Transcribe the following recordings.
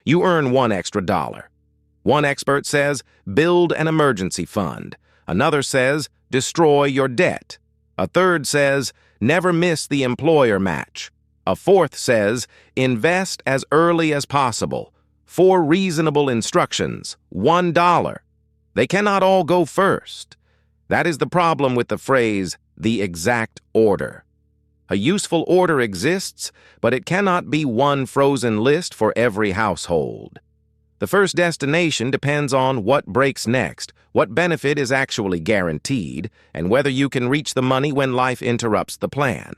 you earn $1 extra. One expert says, build an emergency fund. Another says, destroy your debt. A third says, never miss the employer match. A fourth says, invest as early as possible. 4 reasonable instructions, $1. They cannot all go first. That is the problem with the phrase, the exact order. A useful order exists, but it cannot be one frozen list for every household. The first destination depends on what breaks next, what benefit is actually guaranteed, and whether you can reach the money when life interrupts the plan.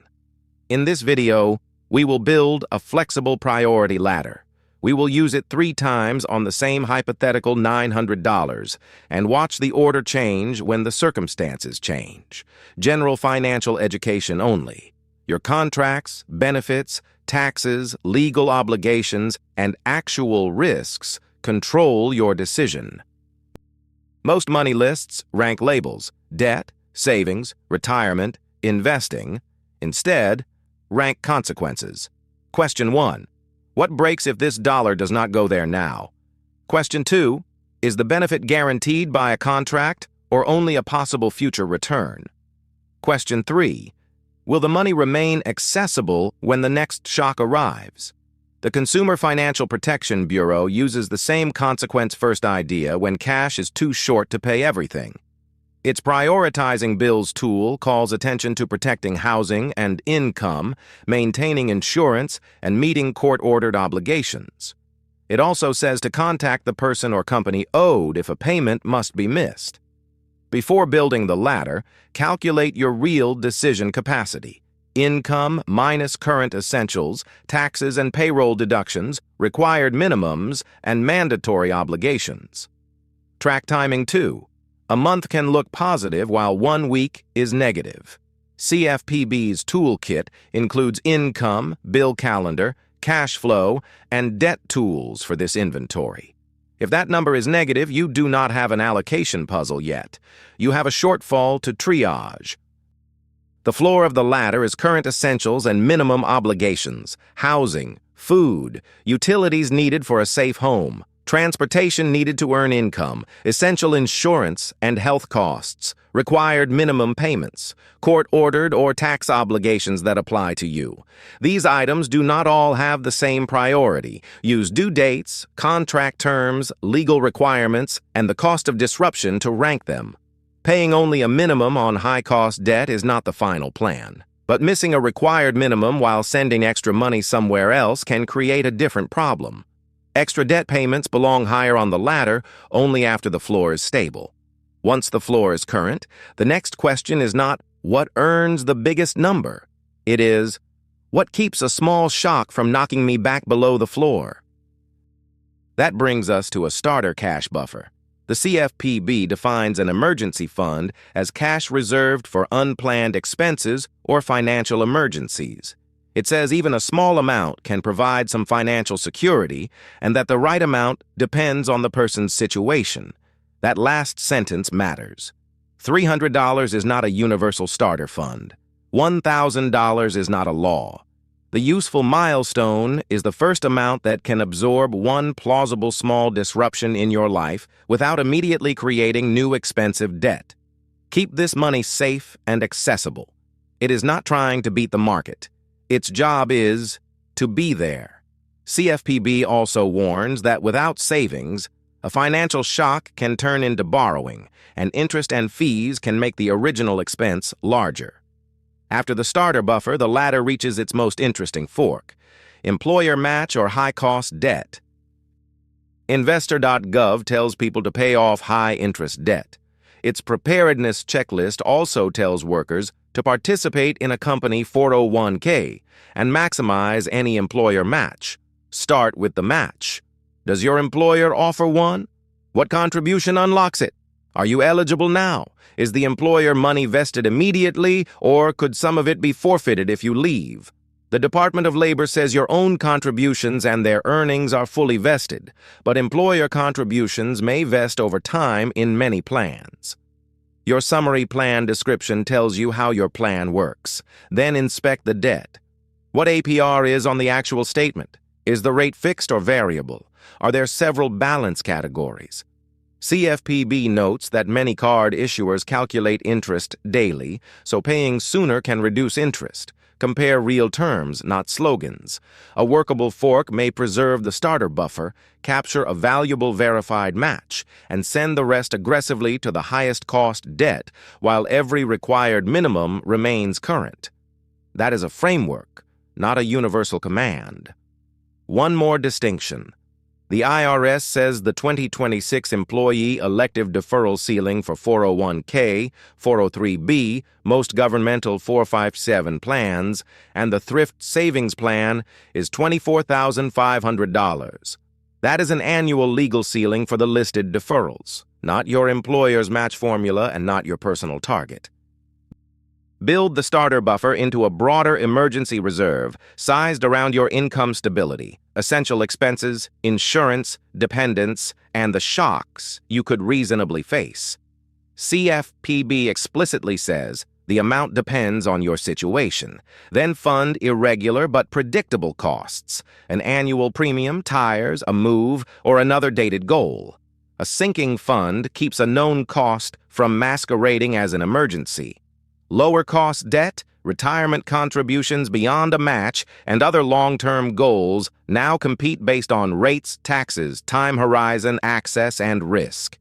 In this video, we will build a flexible priority ladder. We will use it 3 times on the same hypothetical $900 and watch the order change when the circumstances change. General financial education only. Your contracts, benefits, taxes, legal obligations, and actual risks control your decision. Most money lists rank labels, debt, savings, retirement, investing. Instead, rank consequences. Question 1. What breaks if this dollar does not go there now? Question 2. Is the benefit guaranteed by a contract or only a possible future return? Question 3. Will the money remain accessible when the next shock arrives? The Consumer Financial Protection Bureau uses the same consequence-first idea when cash is too short to pay everything. Its prioritizing bills tool calls attention to protecting housing and income, maintaining insurance, and meeting court-ordered obligations. It also says to contact the person or company owed if a payment must be missed. Before building the ladder, calculate your real decision capacity. Income minus current essentials, taxes and payroll deductions, required minimums, and mandatory obligations. Track timing 2. A month can look positive while 1 week is negative. CFPB's toolkit includes income, bill calendar, cash flow, and debt tools for this inventory. If that number is negative, you do not have an allocation puzzle yet. You have a shortfall to triage. The floor of the ladder is current essentials and minimum obligations, housing, food, utilities needed for a safe home, transportation needed to earn income, essential insurance and health costs, required minimum payments, court-ordered or tax obligations that apply to you. These items do not all have the same priority. Use due dates, contract terms, legal requirements, and the cost of disruption to rank them. Paying only a minimum on high-cost debt is not the final plan. But missing a required minimum while sending extra money somewhere else can create a different problem. Extra debt payments belong higher on the ladder only after the floor is stable. Once the floor is current, the next question is not what earns the biggest number. It is, what keeps a small shock from knocking me back below the floor? That brings us to a starter cash buffer. The CFPB defines an emergency fund as cash reserved for unplanned expenses or financial emergencies. It says even a small amount can provide some financial security and that the right amount depends on the person's situation. That last sentence matters. $300 is not a universal starter fund. $1,000 is not a law. The useful milestone is the first amount that can absorb one plausible small disruption in your life without immediately creating new expensive debt. Keep this money safe and accessible. It is not trying to beat the market. Its job is to be there. CFPB also warns that without savings, a financial shock can turn into borrowing, and interest and fees can make the original expense larger. After the starter buffer, the ladder reaches its most interesting fork: employer match or high-cost debt. Investor.gov tells people to pay off high-interest debt. Its preparedness checklist also tells workers to participate in a company 401k and maximize any employer match. Start with the match. Does your employer offer one? What contribution unlocks it? Are you eligible now? Is the employer money vested immediately, or could some of it be forfeited if you leave? The Department of Labor says your own contributions and their earnings are fully vested, but employer contributions may vest over time in many plans. Your summary plan description tells you how your plan works. Then inspect the debt. What APR is on the actual statement? Is the rate fixed or variable? Are there several balance categories? CFPB notes that many card issuers calculate interest daily, so paying sooner can reduce interest. Compare real terms, not slogans. A workable fork may preserve the starter buffer, capture a valuable verified match, and send the rest aggressively to the highest cost debt, while every required minimum remains current. That is a framework, not a universal command. One more distinction. The IRS says the 2026 employee elective deferral ceiling for 401k, 403b, most governmental 457 plans, and the thrift savings plan is $24,500. That is an annual legal ceiling for the listed deferrals, not your employer's match formula and not your personal target. Build the starter buffer into a broader emergency reserve sized around your income stability, essential expenses, insurance, dependents, and the shocks you could reasonably face. CFPB explicitly says the amount depends on your situation. Then fund irregular but predictable costs, an annual premium, tires, a move, or another dated goal. A sinking fund keeps a known cost from masquerading as an emergency. Lower-cost debt, retirement contributions beyond a match, and other long-term goals now compete based on rates, taxes, time horizon, access, and risk.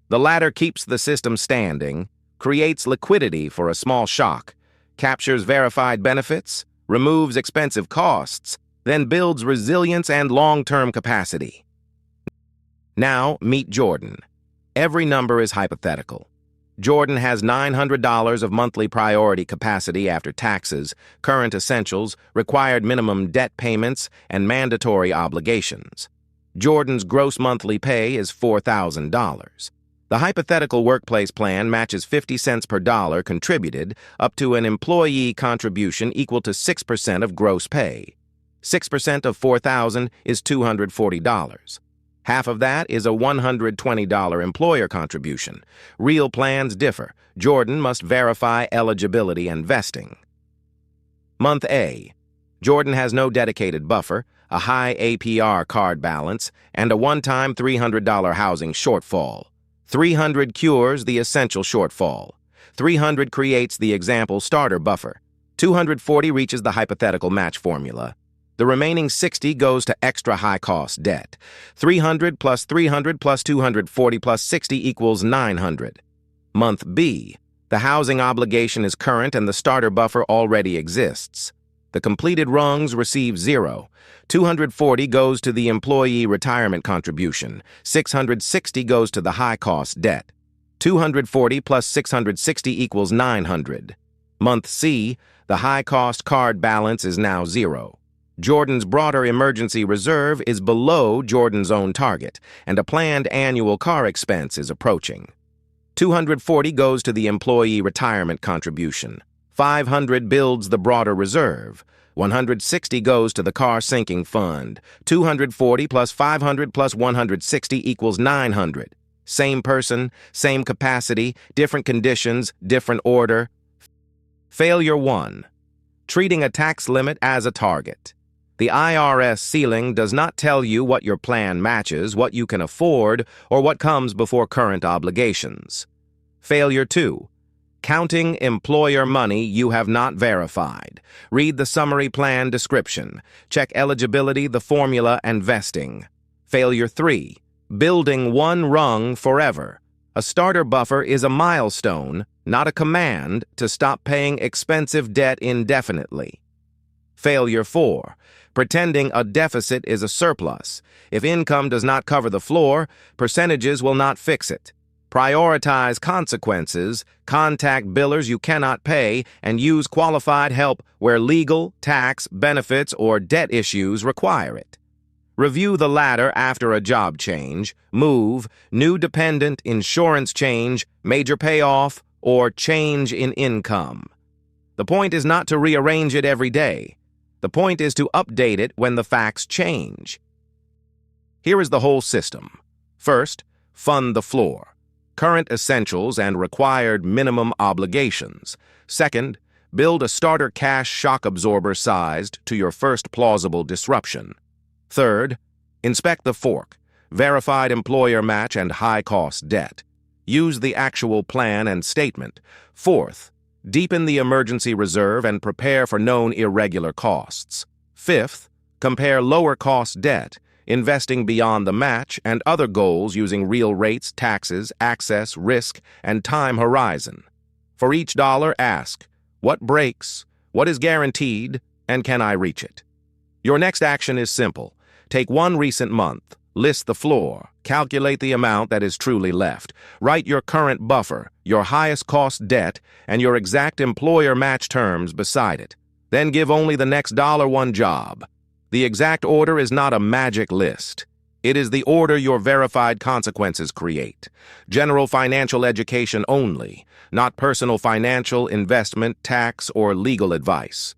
The latter keeps the system standing, creates liquidity for a small shock, captures verified benefits, removes expensive costs, then builds resilience and long-term capacity. Now, meet Jordan. Every number is hypothetical. Jordan has $900 of monthly priority capacity after taxes, current essentials, required minimum debt payments, and mandatory obligations. Jordan's gross monthly pay is $4,000. The hypothetical workplace plan matches 50 cents per dollar contributed up to an employee contribution equal to 6% of gross pay. 6% of $4,000 is $240. Half of that is a $120 employer contribution. Real plans differ. Jordan must verify eligibility and vesting. Month A. Jordan has no dedicated buffer, a high APR card balance, and a one-time $300 housing shortfall. 300 cures the essential shortfall. 300 creates the example starter buffer. 240 reaches the hypothetical match formula. The remaining 60 goes to extra high-cost debt. 300 plus 300 plus 240 plus 60 equals 900. Month B. The housing obligation is current and the starter buffer already exists. The completed rungs receive 0. 240 goes to the employee retirement contribution. 660 goes to the high-cost debt. 240 plus 660 equals 900. Month C. The high-cost card balance is now 0. Jordan's broader emergency reserve is below Jordan's own target, and a planned annual car expense is approaching. 240 goes to the employee retirement contribution. 500 builds the broader reserve. 160 goes to the car sinking fund. 240 plus 500 plus 160 equals 900. Same person, same capacity, different conditions, different order. Failure 1. Treating a tax limit as a target. The IRS ceiling does not tell you what your plan matches, what you can afford, or what comes before current obligations. Failure 2. Counting employer money you have not verified. Read the summary plan description. Check eligibility, the formula, and vesting. Failure 3. Building one rung forever. A starter buffer is a milestone, not a command, to stop paying expensive debt indefinitely. Failure 4. Pretending a deficit is a surplus. If income does not cover the floor, percentages will not fix it. Prioritize consequences, contact billers you cannot pay, and use qualified help where legal, tax, benefits, or debt issues require it. Review the latter after a job change, move, new dependent, insurance change, major payoff, or change in income. The point is not to rearrange it every day. The point is to update it when the facts change. Here is the whole system. First, fund the floor. Current essentials and required minimum obligations. Second, build a starter cash shock absorber sized to your first plausible disruption. Third, inspect the fork, verified employer match and high-cost debt. Use the actual plan and statement. Fourth, deepen the emergency reserve and prepare for known irregular costs. Fifth, compare lower-cost debt, investing beyond the match, and other goals using real rates, taxes, access, risk, and time horizon. For each dollar, ask, what breaks, what is guaranteed, and can I reach it? Your next action is simple. Take one recent month, list the floor, calculate the amount that is truly left, write your current buffer, your highest cost debt, and your exact employer match terms beside it. Then give only the next $1 job. The exact order is not a magic list. It is the order your verified consequences create. General financial education only, not personal financial, investment, tax, or legal advice.